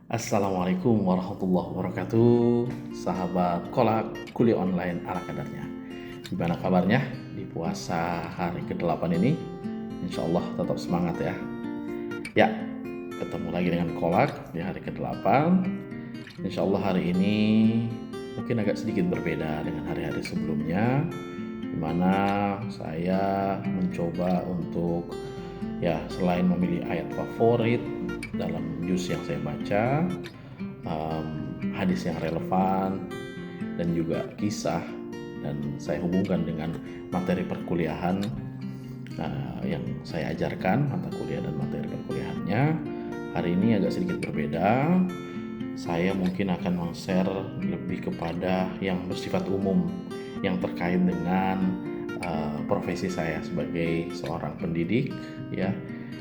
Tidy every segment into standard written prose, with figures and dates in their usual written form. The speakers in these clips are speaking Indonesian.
Assalamualaikum warahmatullahi wabarakatuh. Sahabat kolak kuliah online ala kadarnya. Gimana kabarnya di puasa hari ke-8 ini? Insya Allah tetap semangat ya. Ya, ketemu lagi dengan kolak di hari ke-8. Insya Allah hari ini mungkin agak sedikit berbeda dengan hari-hari sebelumnya, dimana saya mencoba untuk selain memilih ayat favorit dalam juz yang saya baca, hadis yang relevan, dan juga kisah, dan saya hubungkan dengan materi perkuliahan yang saya ajarkan, mata kuliah dan materi perkuliahannya. Hari ini agak sedikit berbeda. Saya mungkin akan meng-share lebih kepada yang bersifat umum, yang terkait dengan profesi saya sebagai seorang pendidik, ya,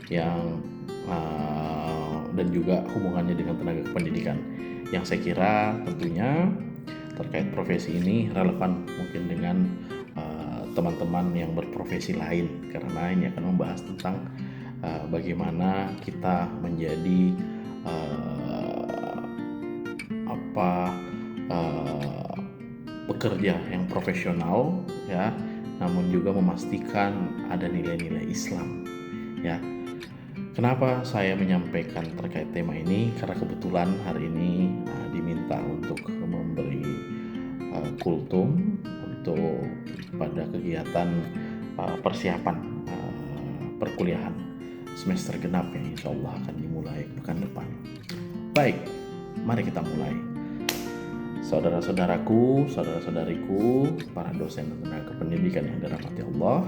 yang dan juga hubungannya dengan tenaga kependidikan, yang saya kira tentunya terkait profesi ini relevan mungkin dengan teman-teman yang berprofesi lain, karena ini akan membahas tentang bagaimana kita menjadi pekerja yang profesional, ya, namun juga memastikan ada nilai-nilai Islam, ya. Kenapa saya menyampaikan terkait tema ini? Karena kebetulan hari ini diminta untuk memberi kultum untuk pada kegiatan persiapan perkuliahan semester genap yang insya Allah akan dimulai pekan depan. Baik, mari kita mulai. Saudara-saudaraku, saudara-saudariku, para dosen dan tenaga kependidikan yang dirahmati Allah,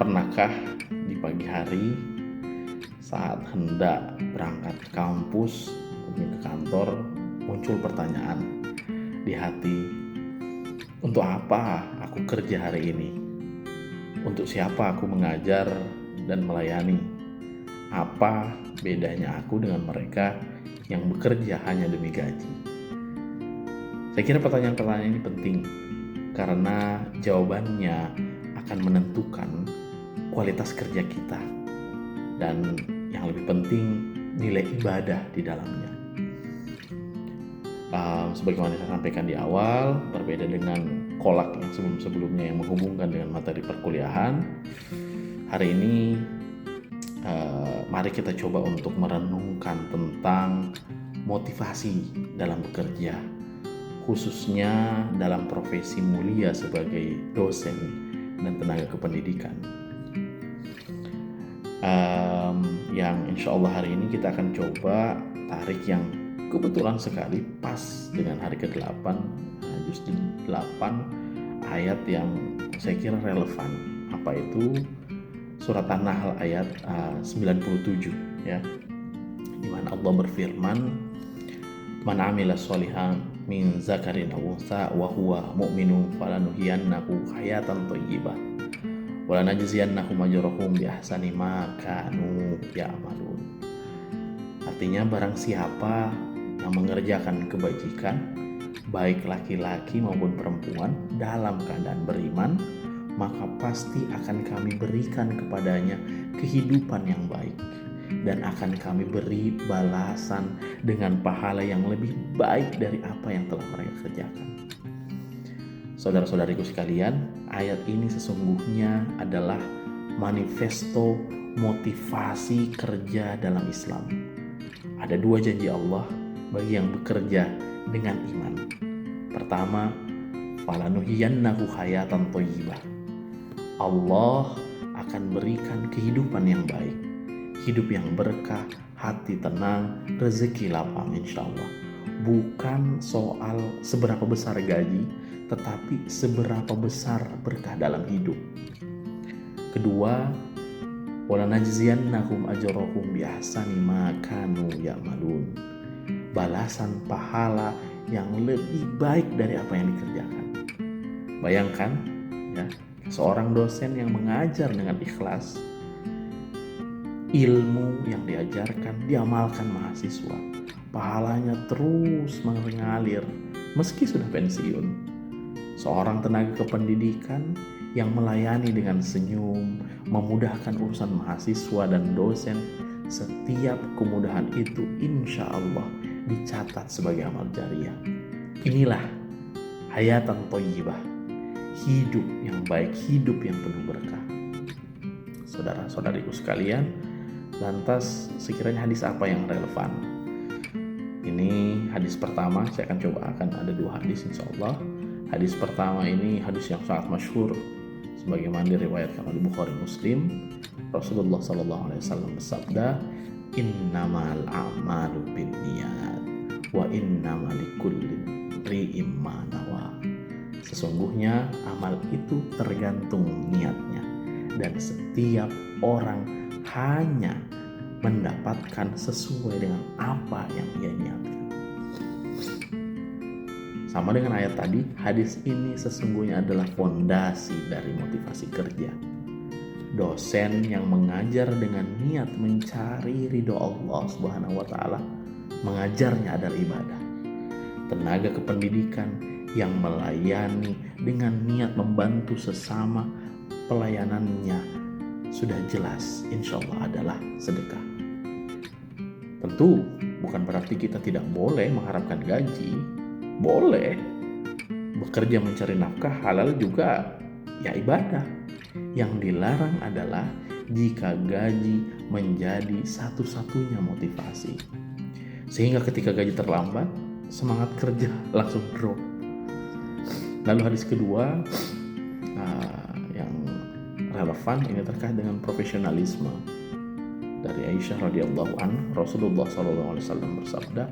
pernahkah di pagi hari saat hendak berangkat ke kampus ataupun ke kantor muncul pertanyaan di hati, untuk apa aku kerja hari ini? Untuk siapa aku mengajar dan melayani? Apa bedanya aku dengan mereka yang bekerja hanya demi gaji? Saya kira pertanyaan-pertanyaan ini penting karena jawabannya akan menentukan kualitas kerja kita dan yang lebih penting nilai ibadah di dalamnya. Sebagaimana saya sampaikan di awal, berbeda dengan kolak yang sebelum-sebelumnya yang menghubungkan dengan materi perkuliahan, hari ini mari kita coba untuk merenungkan tentang motivasi dalam bekerja, khususnya dalam profesi mulia sebagai dosen dan tenaga kependidikan. Yang insya Allah hari ini kita akan coba tarik yang kebetulan sekali pas dengan hari ke-8, juz 8, ayat yang saya kira relevan. Apa itu? Surat An-Nahl ayat 97, ya, di mana Allah berfirman, "Man 'amila sholihan min zakarin aw untha wa huwa mu'minun falanuhyiyannahu hayatan thayyibah wa lanajziyannahum ajrahum bi ahsani ma kanu ya'malun." Artinya, barang siapa yang mengerjakan kebajikan, baik laki-laki maupun perempuan, dalam keadaan beriman, maka pasti akan kami berikan kepadanya kehidupan yang baik dan akan kami beri balasan dengan pahala yang lebih baik dari apa yang telah mereka kerjakan. Saudara-saudariku sekalian, ayat ini sesungguhnya adalah manifesto motivasi kerja dalam Islam. Ada dua janji Allah bagi yang bekerja dengan iman. Pertama, falanuhyiyannahu hayatan thayyibah. Allah akan berikan kehidupan yang baik, hidup yang berkah, hati tenang, rezeki lapang insya Allah. Bukan soal seberapa besar gaji, tetapi seberapa besar berkah dalam hidup. Kedua, walanajziyannahum ajrahum bi ahsani ma kanu ya'malun. Balasan pahala yang lebih baik dari apa yang dikerjakan. Bayangkan, ya, seorang dosen yang mengajar dengan ikhlas, ilmu yang diajarkan diamalkan mahasiswa, pahalanya terus mengalir meski sudah pensiun. Seorang tenaga kependidikan yang melayani dengan senyum, memudahkan urusan mahasiswa dan dosen setiap kemudahan itu insya Allah dicatat sebagai amal jariah. Inilah hayatan thayyibah, hidup yang baik, hidup yang penuh berkah. Saudara-saudariku sekalian, lantas sekiranya hadis apa yang relevan? Ini hadis pertama, saya akan coba ada 2 hadis insya Allah. Hadis pertama ini hadis yang sangat masyhur, sebagaimana diriwayatkan oleh Bukhari Muslim. Rasulullah SAW bersabda, innamal a'malu binniyat wa innamal likulli imri'in ma nawa. Sesungguhnya amal itu tergantung niatnya, dan setiap orang hanya mendapatkan sesuai dengan apa yang ia niatkan. Sama dengan ayat tadi, hadis ini sesungguhnya adalah fondasi dari motivasi kerja. Dosen yang mengajar dengan niat mencari ridho Allah Subhanahu wa taala, mengajarnya adalah ibadah. Tenaga kependidikan yang melayani dengan niat membantu sesama, pelayanannya sudah jelas insya Allah adalah sedekah. Tentu bukan berarti kita tidak boleh mengharapkan gaji. Boleh bekerja mencari nafkah halal juga, ya ibadah. Yang dilarang adalah jika gaji menjadi satu-satunya motivasi, sehingga ketika gaji terlambat, semangat kerja langsung drop. Lalu hadis kedua yang relevan ini terkait dengan profesionalisme. Dari Aisyah radhiyallahu anha, Rasulullah SAW bersabda,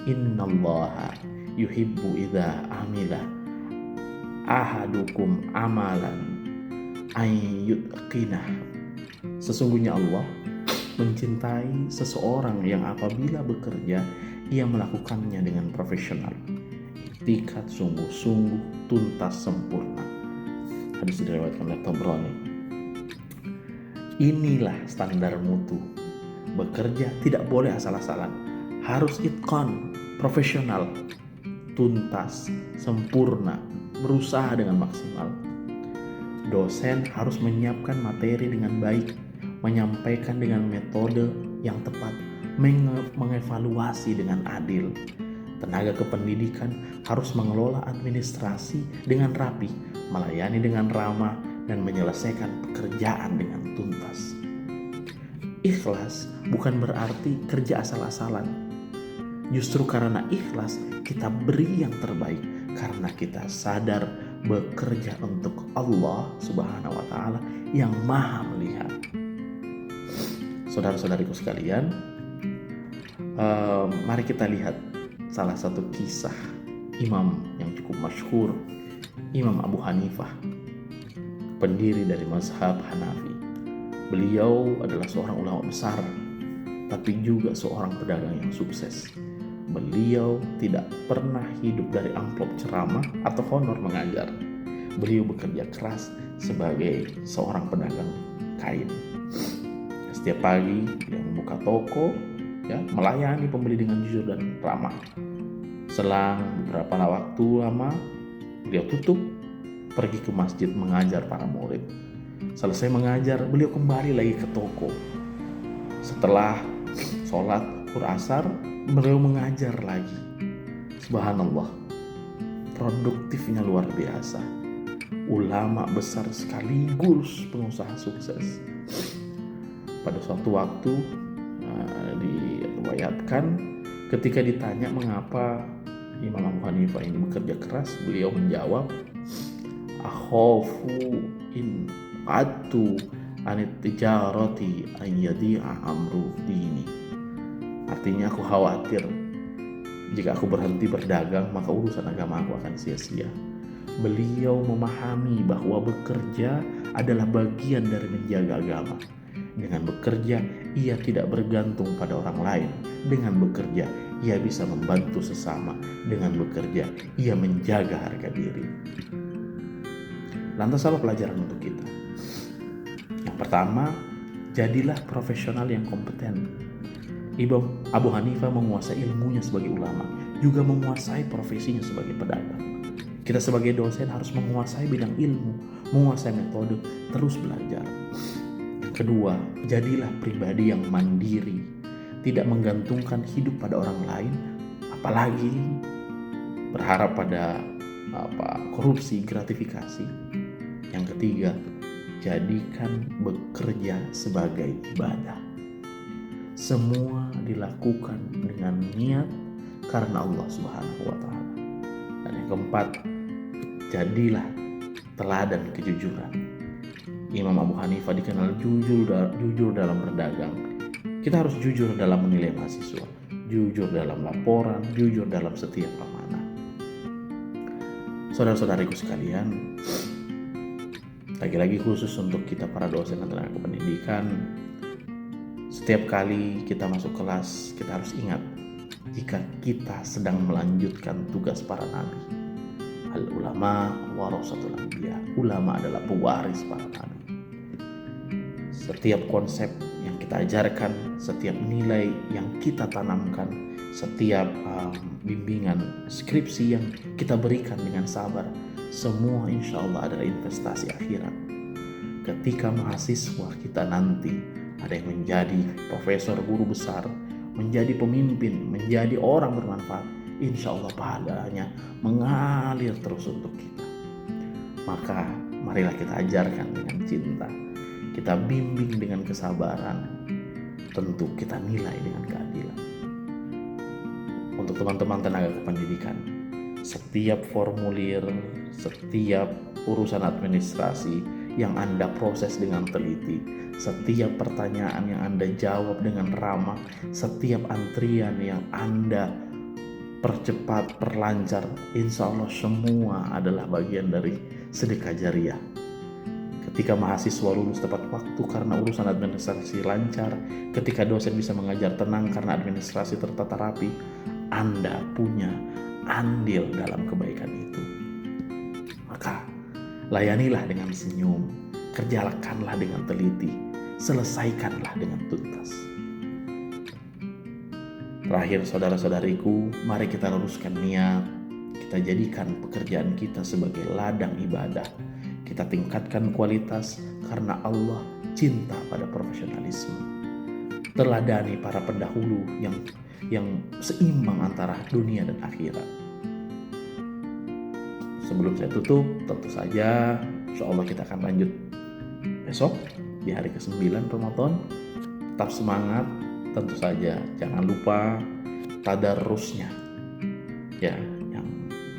innallaha yuhibbu idza amila ahadukum amalan ayyutqinah. Sesungguhnya Allah mencintai seseorang yang apabila bekerja ia melakukannya dengan profesional, itikad, sungguh-sungguh, tuntas, sempurna. Hadis diriwayatkan oleh Tabrani. Inilah standar mutu. Bekerja tidak boleh asal-asalan, harus itqan, profesional, tuntas, sempurna, berusaha dengan maksimal. Dosen harus menyiapkan materi dengan baik, menyampaikan dengan metode yang tepat, mengevaluasi dengan adil. Tenaga kependidikan harus mengelola administrasi dengan rapi, melayani dengan ramah, dan menyelesaikan pekerjaan dengan tuntas. Ikhlas bukan berarti kerja asal-asalan. Justru karena ikhlas kita beri yang terbaik, karena kita sadar bekerja untuk Allah Subhanahu wa taala yang Maha melihat. Saudara-saudariku sekalian, mari kita lihat salah satu kisah imam yang cukup masyhur, Imam Abu Hanifah, pendiri dari mazhab Hanafi. Beliau adalah seorang ulama besar, tapi juga seorang pedagang yang sukses. Beliau tidak pernah hidup dari amplop ceramah atau honor mengajar. Beliau bekerja keras sebagai seorang pedagang kain. Setiap pagi dia membuka toko, melayani pembeli dengan jujur dan ramah. Selang beberapa waktu lama, beliau tutup, pergi ke masjid mengajar para murid. Selesai mengajar, beliau kembali lagi ke toko. Setelah sholat asar, beliau mengajar lagi. Subhanallah, produktifnya luar biasa. Ulama besar sekaligus pengusaha sukses. Pada suatu waktu diriwayatkan ketika ditanya mengapa Imam Abu Hanifah ini bekerja keras, beliau menjawab, akhafu in qadtu anit tijarati an yadi'a amru dini. Artinya aku khawatir jika aku berhenti berdagang maka urusan agama aku akan sia-sia. Beliau memahami bahwa bekerja adalah bagian dari menjaga agama. Dengan bekerja ia tidak bergantung pada orang lain. Dengan bekerja ia bisa membantu sesama. Dengan bekerja ia menjaga harga diri. Lantas apa pelajaran untuk kita? Yang pertama, jadilah profesional yang kompeten. Imam Abu Hanifah menguasai ilmunya sebagai ulama, juga menguasai profesinya sebagai pedagang. Kita sebagai dosen harus menguasai bidang ilmu, menguasai metode, terus belajar. Yang Kedua, jadilah pribadi yang mandiri, tidak menggantungkan hidup pada orang lain, apalagi berharap pada korupsi, gratifikasi. Yang ketiga, jadikan bekerja sebagai ibadah. Semua dilakukan dengan niat karena Allah Subhanahu wa Ta'ala. Dan yang keempat, jadilah teladan kejujuran. Imam Abu Hanifah dikenal jujur dalam berdagang. Kita harus jujur dalam menilai mahasiswa, jujur dalam laporan, jujur dalam setiap amanah. Saudara-saudariku sekalian, lagi-lagi khusus untuk kita para dosen dan tenaga kependidikan, setiap kali kita masuk kelas, kita harus ingat jika kita sedang melanjutkan tugas para nabi. Al-ulama warasatul anbiya. Ulama adalah pewaris para nabi. Setiap konsep yang kita ajarkan, setiap nilai yang kita tanamkan, setiap bimbingan skripsi yang kita berikan dengan sabar, semua insya Allah adalah investasi akhirat. Ketika mahasiswa kita nanti ada yang menjadi profesor, guru besar, menjadi pemimpin, menjadi orang bermanfaat, insya Allah pahalanya mengalir terus untuk kita. Maka marilah kita ajarkan dengan cinta, kita bimbing dengan kesabaran, tentu kita nilai dengan keadilan. Untuk teman-teman tenaga kependidikan, setiap formulir, setiap urusan administrasi yang Anda proses dengan teliti, setiap pertanyaan yang Anda jawab dengan ramah, setiap antrian yang Anda percepat, perlancar, insya Allah semua adalah bagian dari sedekah jariah. Ketika mahasiswa lulus tepat waktu karena urusan administrasi lancar, ketika dosen bisa mengajar tenang karena administrasi tertata rapi, Anda punya andil dalam kebaikan itu. Maka layanilah dengan senyum, kerjakanlah dengan teliti, selesaikanlah dengan tuntas. Terakhir, saudara-saudariku, mari kita luruskan niat, kita jadikan pekerjaan kita sebagai ladang ibadah, kita tingkatkan kualitas karena Allah cinta pada profesionalisme. Teladani para pendahulu yang seimbang antara dunia dan akhirat. Sebelum saya tutup, tentu saja insya Allah kita akan lanjut besok di hari ke-9 Ramadan. Tetap semangat, tentu saja jangan lupa tadarusnya ya, yang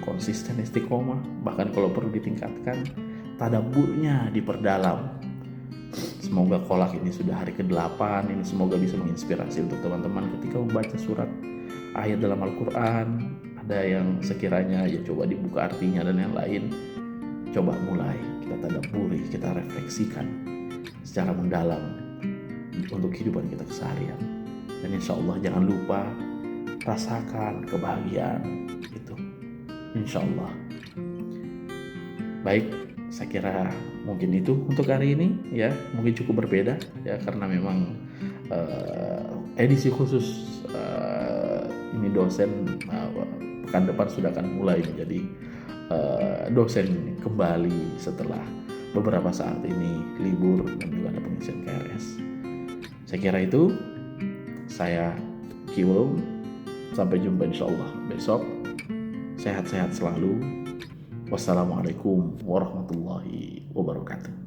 konsisten istiqomah, bahkan kalau perlu ditingkatkan tadabburnya diperdalam. Semoga kolak ini sudah hari ke-8 ini, semoga bisa menginspirasi untuk teman-teman ketika membaca surat ayat dalam Al-Quran, ada yang sekiranya ya coba dibuka artinya dan yang lain, coba mulai kita tadabburi, kita refleksikan secara mendalam untuk kehidupan kita keseharian. Dan insya Allah jangan lupa rasakan kebahagiaan itu, insya Allah. Baik, saya kira mungkin itu untuk hari ini ya, mungkin cukup berbeda ya karena memang edisi khusus ini dosen pekan depan sudah akan mulai menjadi dosen kembali setelah beberapa saat ini libur dan juga ada pengisian KRS. Saya kira itu. Saya Kiwul, sampai jumpa insya Allah besok. Sehat-sehat selalu. Wassalamualaikum warahmatullahi wabarakatuh.